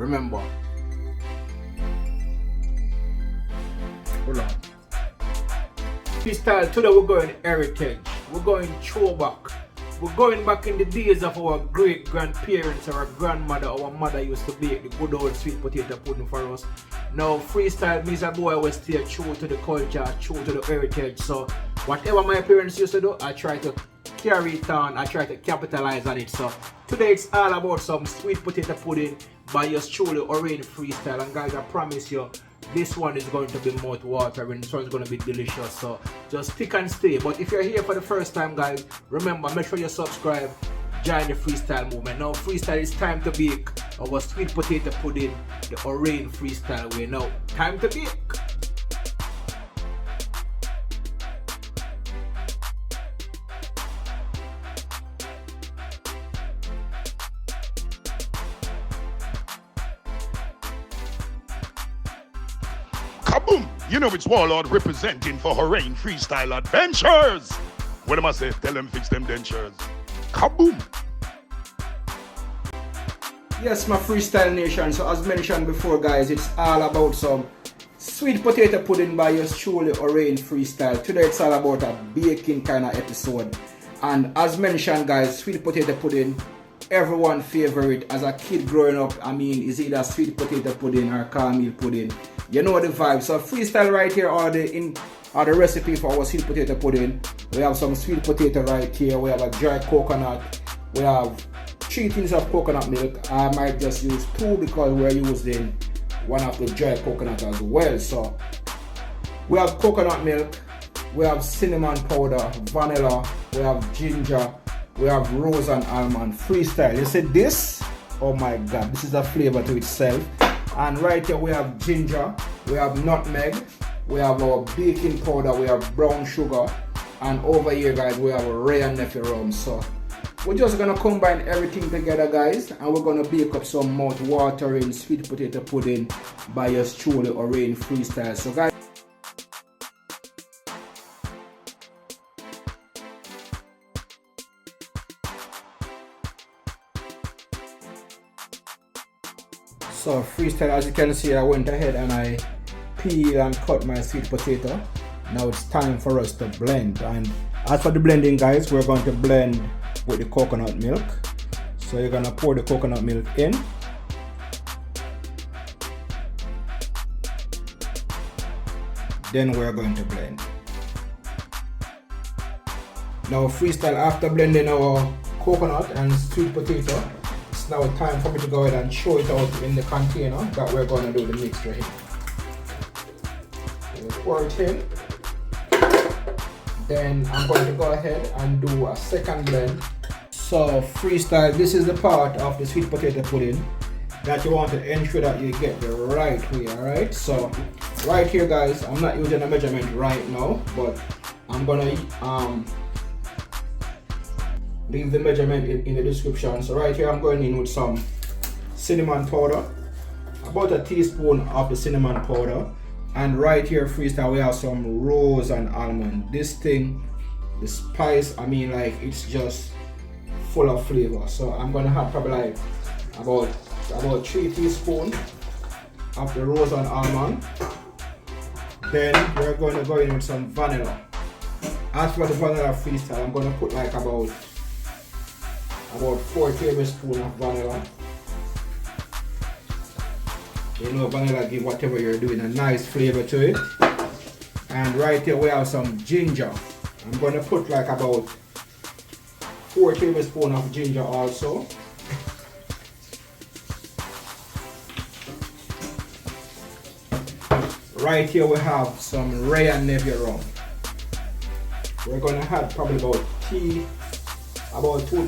Remember. Hold on. Freestyle, today we're going heritage. We're going throwback. We're going back in the days of our great grandparents, our grandmother, our mother used to bake the good old sweet potato pudding for us. Now freestyle means a boy will stay true to the culture, true to the heritage. So whatever my parents used to do, I try to carry it on, I try to capitalize on it. So today it's all about some sweet potato pudding by yours truly, Oraine Freestyle. And guys, I promise you, this one is going to be mouth watering. This one is going to be delicious. So just stick and stay. But if you're here for the first time, guys, remember, make sure you subscribe. Join the freestyle movement. Now freestyle, it's time to bake our sweet potato pudding the Oraine Freestyle way. Now time to bake. Kaboom! You know it's Warlord representing for Oraine Freestyle Adventures. What am I say? Tell them fix them dentures. Kaboom! Yes, my freestyle nation. So as mentioned before, guys, it's all about some sweet potato pudding by yours truly, Oraine Freestyle. Today it's all about a baking kind of episode. And as mentioned, guys, sweet potato pudding, everyone's favorite. As a kid growing up, I mean, is either sweet potato pudding or cornmeal pudding. You know the vibe. So freestyle right here are the recipe for our sweet potato pudding. We have some sweet potato right here. We have a dry coconut. We have 3 tins of coconut milk. I might just use 2 because we're using one of the dry coconut as well. So we have coconut milk. We have cinnamon powder, vanilla. We have ginger. We have rose and almond. Freestyle. You see this? Oh my god, this is a flavor to itself. And right here we have ginger, we have nutmeg, we have our baking powder, we have brown sugar, and over here, guys, we have oraineimage rum. So we're just gonna combine everything together, guys, and we're gonna bake up some mouth-watering sweet potato pudding by yours truly, Oraine Freestyle. So guys, so freestyle, as you can see, I went ahead and I peeled and cut my sweet potato. Now it's time for us to blend. And as for the blending, guys, we're going to blend with the coconut milk. So you're gonna pour the coconut milk in. Then we're going to blend. Now freestyle, after blending our coconut and sweet potato, it's now time for me to go ahead and throw it out in the container that we're going to do the mixture in. We'll pour it in. Then I'm going to go ahead and do a second blend. So freestyle, this is the part of the sweet potato pudding that you want to ensure that you get the right way, alright? So right here, guys, I'm not using a measurement right now, but I'm gonna leave the measurement in the description. So right here I'm going in with some cinnamon powder, about a teaspoon of the cinnamon powder, and right here freestyle we have some rose and almond. This thing, the spice, I mean, like, it's just full of flavor. So I'm gonna have probably like about 3 teaspoons of the rose and almond. Then we're going to go in with some vanilla. As for the vanilla freestyle, I'm going to put like about 4 tablespoons of vanilla. You know, vanilla give whatever you're doing a nice flavor to it. And right here we have some ginger. I'm going to put like about 4 tablespoons of ginger also. Right here we have some oraineimage rum. We're going to add probably about 2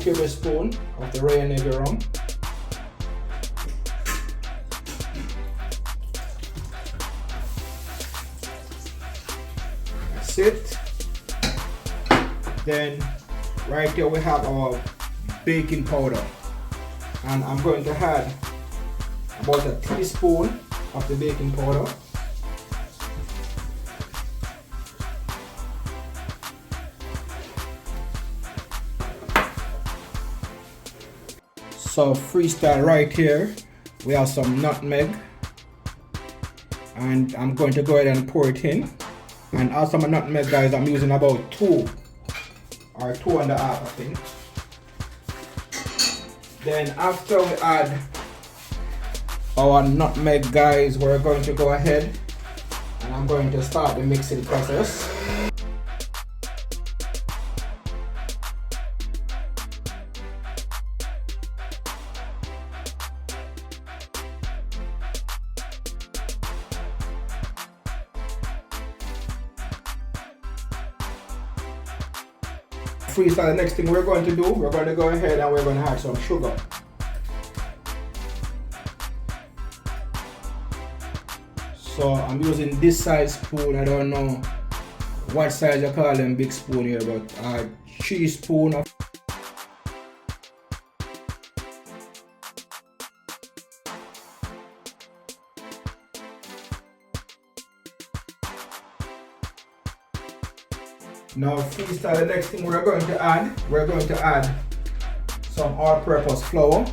tablespoons of the oraineimage rum. That's it. Then right here we have our baking powder, and I'm going to add about a teaspoon of the baking powder. So freestyle right here, We have some nutmeg, and I'm going to go ahead and pour it in. And also my nutmeg, guys, I'm using about 2 or 2.5, I think. Then after we add our nutmeg, guys, we're going to go ahead and I'm going to start the mixing process. Freestyle, the next thing we're going to do, we're going to go ahead and we're going to add some sugar. So I'm using this size spoon. I don't know what size you call them big spoon here, but 3 spoons of now freestyle, the next thing we're going to add some all-purpose flour.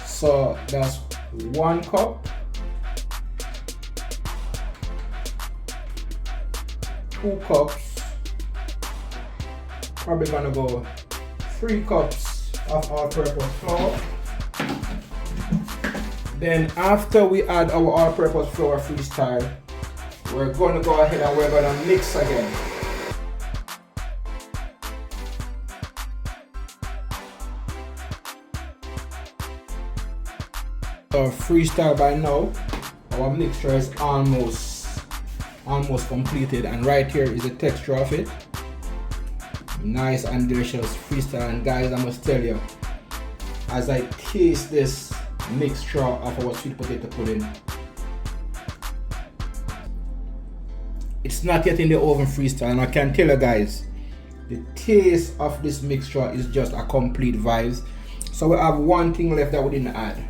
So that's 1 cup, 2 cups, probably gonna go 3 cups of all-purpose flour. Then after we add our all-purpose flour, freestyle, we're gonna go ahead and we're gonna mix again. So freestyle, by now our mixture is almost completed, and right here is the texture of it. Nice and delicious freestyle. And guys, I must tell you, as I taste this mixture of our sweet potato pudding, it's not yet in the oven, freestyle, and I can tell you guys, the taste of this mixture is just a complete vibe. So we have one thing left that we didn't add.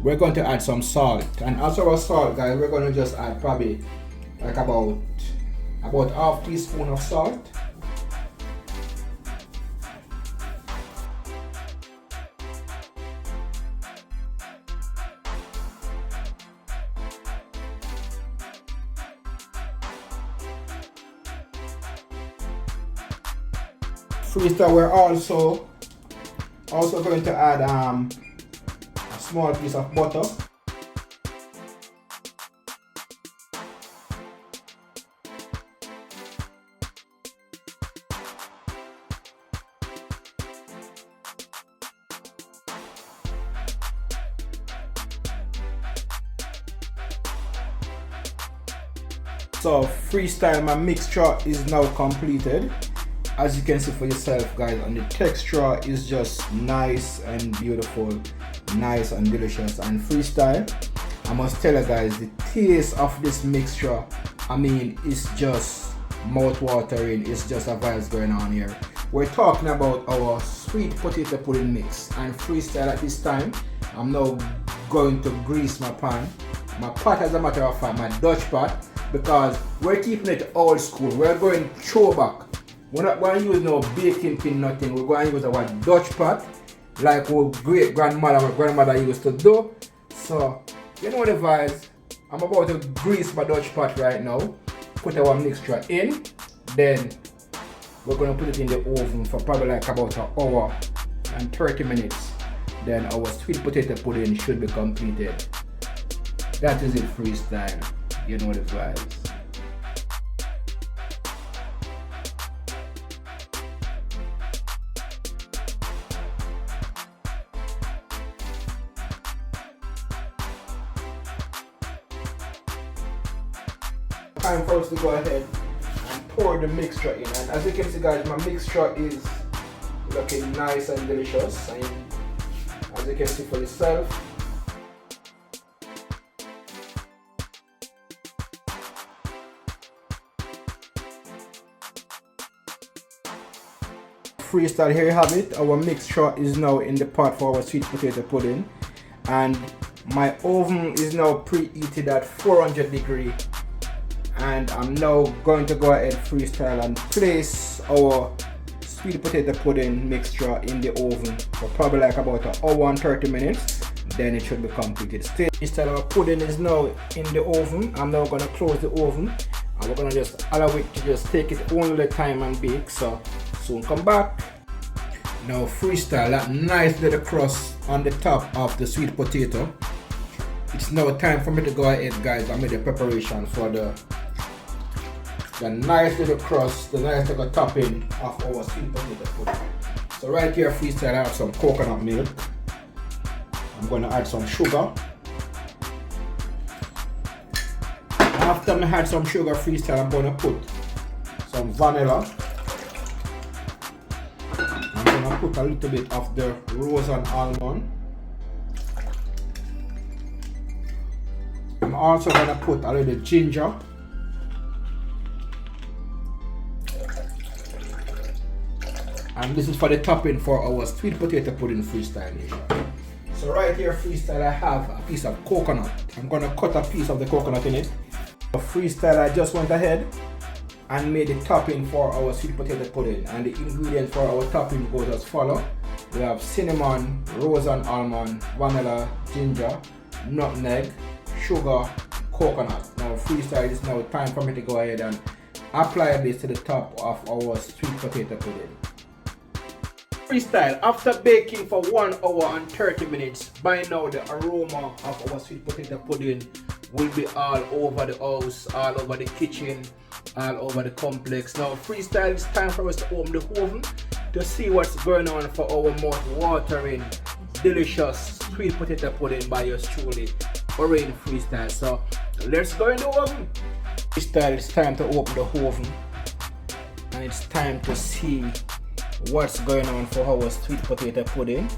We're going to add some salt, and also our salt, guys, we're going to just add probably like about half teaspoon of salt. Freestyle, we're also going to add a small piece of butter. So freestyle, my mixture is now completed. As you can see for yourself, guys, and the texture is just nice and beautiful, nice and delicious. And freestyle, I must tell you guys, the taste of this mixture, I mean, it's just mouth-watering. It's just a vibes going on here. We're talking about our sweet potato pudding mix, and freestyle at this time, I'm now going to grease my pan. My pot, as a matter of fact, my Dutch pot, because we're keeping it old school. We're going throwback. We're not going to use no baking pin, nothing. We're going to use our Dutch pot, like our great grandmother, my grandmother used to do. So, you know the vibes. I'm about to grease my Dutch pot right now, put our mixture in, then we're going to put it in the oven for probably like about an hour and 30 minutes. Then our sweet potato pudding should be completed. That is it, freestyle. You know the vibes. Time for us to go ahead and pour the mixture in, and as you can see, guys, my mixture is looking nice and delicious, and as you can see for yourself, freestyle, here you have it. Our mixture is now in the pot for our sweet potato pudding, and my oven is now preheated at 400 degrees. And I'm now going to go ahead, freestyle, and place our sweet potato pudding mixture in the oven for probably like about an hour and 30 minutes. then it should be completed. Freestyle our pudding is now in the oven. I'm now gonna close the oven and we're gonna just allow it to just take its own little time and bake. So soon come back. Now freestyle that nice little crust on the top of the sweet potato. It's now time for me to go ahead, guys, and make the preparation for the nice little crust, the nice little topping of our sweet potato pudding. So right here freestyle I have some coconut milk. I'm going to add some sugar. After I add some sugar freestyle, I'm going to put some vanilla. I'm going to put a little bit of the rose and almond. I'm also going to put a little ginger. And this is for the topping for our sweet potato pudding freestyle nation. So right here freestyle I have a piece of coconut. I'm going to cut a piece of the coconut in it. Freestyle I just went ahead and made the topping for our sweet potato pudding, and the ingredients for our topping goes as follow. We have cinnamon, rose and almond, vanilla, ginger, nutmeg, sugar, coconut. Now freestyle, it's now time for me to go ahead and apply this to the top of our sweet potato pudding. Freestyle, after baking for 1 hour and 30 minutes, by now the aroma of our sweet potato pudding will be all over the house, all over the kitchen, all over the complex. Now freestyle, it's time for us to open the oven to see what's going on for our mouth-watering, delicious sweet potato pudding by yours truly, Oraine Freestyle. So let's go in the oven. Freestyle, it's time to open the oven and it's time to see what's going on for our sweet potato pudding.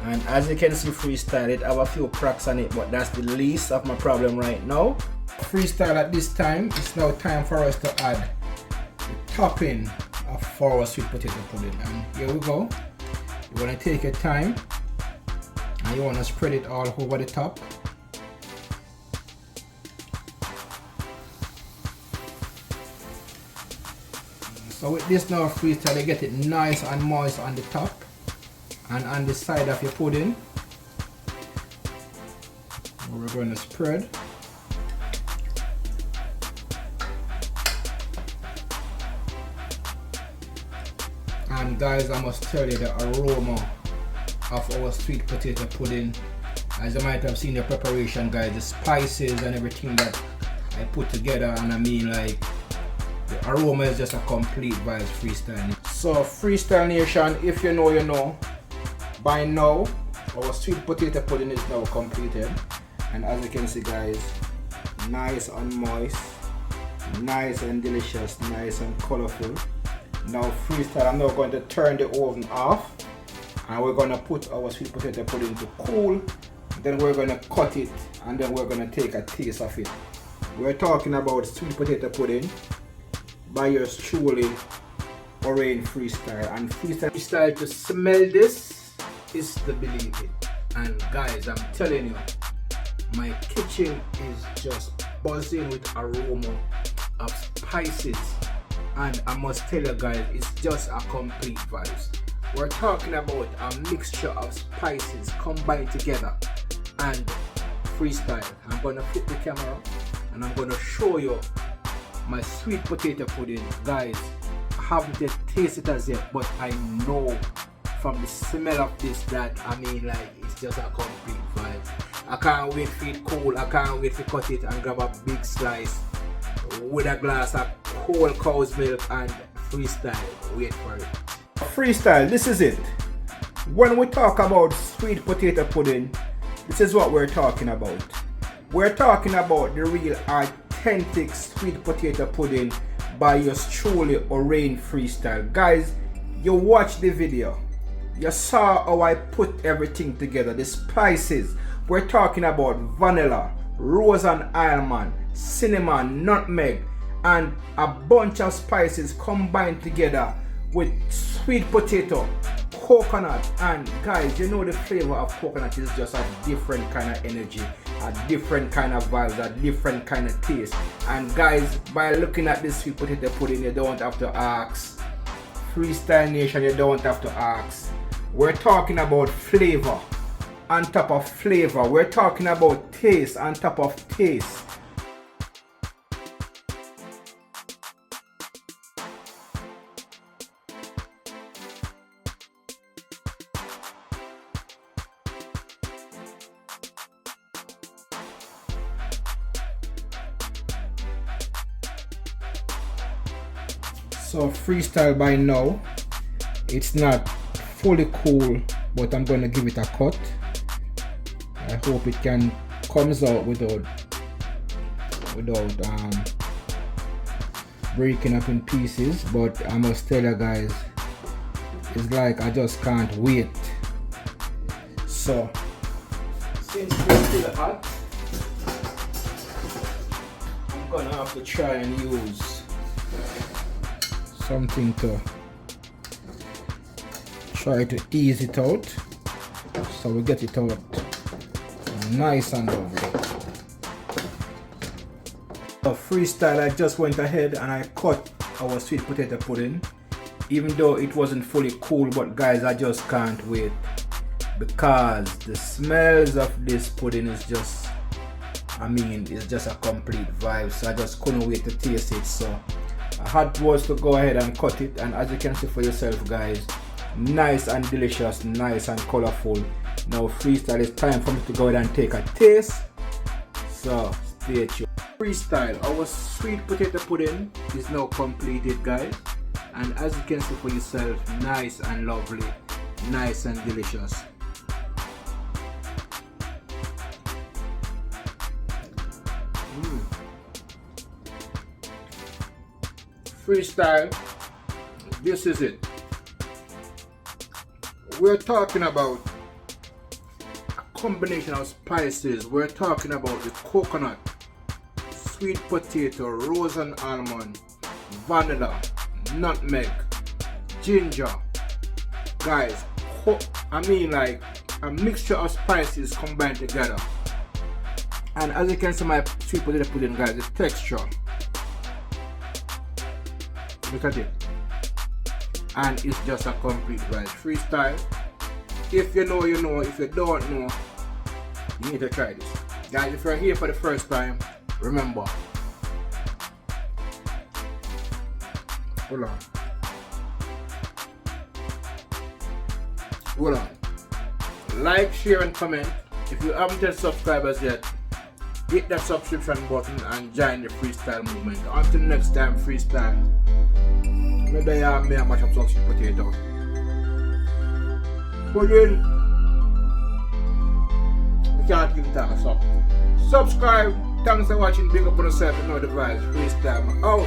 And as you can see freestyle, it have a few cracks on it, but that's the least of my problem right now. Freestyle, at this time it's now time for us to add the topping for our sweet potato pudding, and here we go. You want to take your time and you want to spread it all over the top. So with this now freestyle, you get it nice and moist on the top and on the side of your pudding. We're going to spread. And guys, I must tell you, the aroma of our sweet potato pudding, as you might have seen the preparation, guys, the spices and everything that I put together, and I mean, like, the aroma is just a complete vibes freestyle. So freestyle nation, if you know, you know. By now our sweet potato pudding is now completed, and as you can see, guys, nice and moist, nice and delicious, nice and colorful. Now freestyle, I'm now going to turn the oven off and we're going to put our sweet potato pudding to cool. Then we're going to cut it and then we're going to take a taste of it. We're talking about sweet potato pudding by yours truly, Oraine Freestyle. And freestyle to smell this is to believe it. And guys, I'm telling you, my kitchen is just buzzing with aroma of spices, and I must tell you guys, it's just a complete vibes. We're talking about a mixture of spices combined together. And freestyle, I'm gonna flip the camera and I'm gonna show you my sweet potato pudding. Guys, I haven't yet tasted it as yet, but I know from the smell of this that, I mean, like, it's just a complete vibe. I can't wait for it cool. I can't wait to cut it and grab a big slice with a glass of whole cow's milk and freestyle. Wait for it. Freestyle, this is it. When we talk about sweet potato pudding, this is what we're talking about. We're talking about the real authentic sweet potato pudding by yours truly, Oraine Freestyle. Guys, you watched the video. You saw how I put everything together, the spices. We're talking about vanilla, rose and almond, cinnamon, nutmeg, and a bunch of spices combined together with sweet potato, coconut. And guys, you know the flavor of coconut is just a different kind of energy, a different kind of vibes, a different kind of taste. And guys, by looking at this sweet potato pudding, you don't have to ask. Freestyle Nation, you don't have to ask. We're talking about flavor on top of flavor. We're talking about taste on top of taste. So freestyle by now, it's not fully cool, but I'm gonna give it a cut. I hope it comes out without breaking up in pieces. But I must tell you guys, it's like I just can't wait. So since it's still hot, I'm gonna have to try and use something to try to ease it out, so we get it out nice and lovely. So freestyle, I just went ahead and I cut our sweet potato pudding, even though it wasn't fully cool. But guys, I just can't wait, because the smells of this pudding is just, it's just a complete vibe. So I just couldn't wait to taste it. So I had was to go ahead and cut it, and as you can see for yourself guys, nice and delicious, nice and colorful. Now freestyle, it's time for me to go ahead and take a taste, so stay tuned. Freestyle, our sweet potato pudding is now completed guys, and as you can see for yourself, nice and lovely, nice and delicious. Freestyle, this is it. We're talking about a combination of spices. We're talking about the coconut, sweet potato, rose and almond, vanilla, nutmeg, ginger. Guys, like a mixture of spices combined together. And as you can see, my sweet potato pudding guys, the texture, look at it, and it's just a complete vibe. Freestyle, if you know, you know. If you don't know, you need to try this guys. If you're here for the first time, remember, hold on, like, share and comment. If you haven't yet subscribers yet, hit that subscription button and join the freestyle movement. Until next time, freestyle. Maybe I may mash up some sweet potato. Pudding. You can't give it a up. Subscribe. Thanks for watching. Big up on yourself. You know the vibes. Freestyle. Out.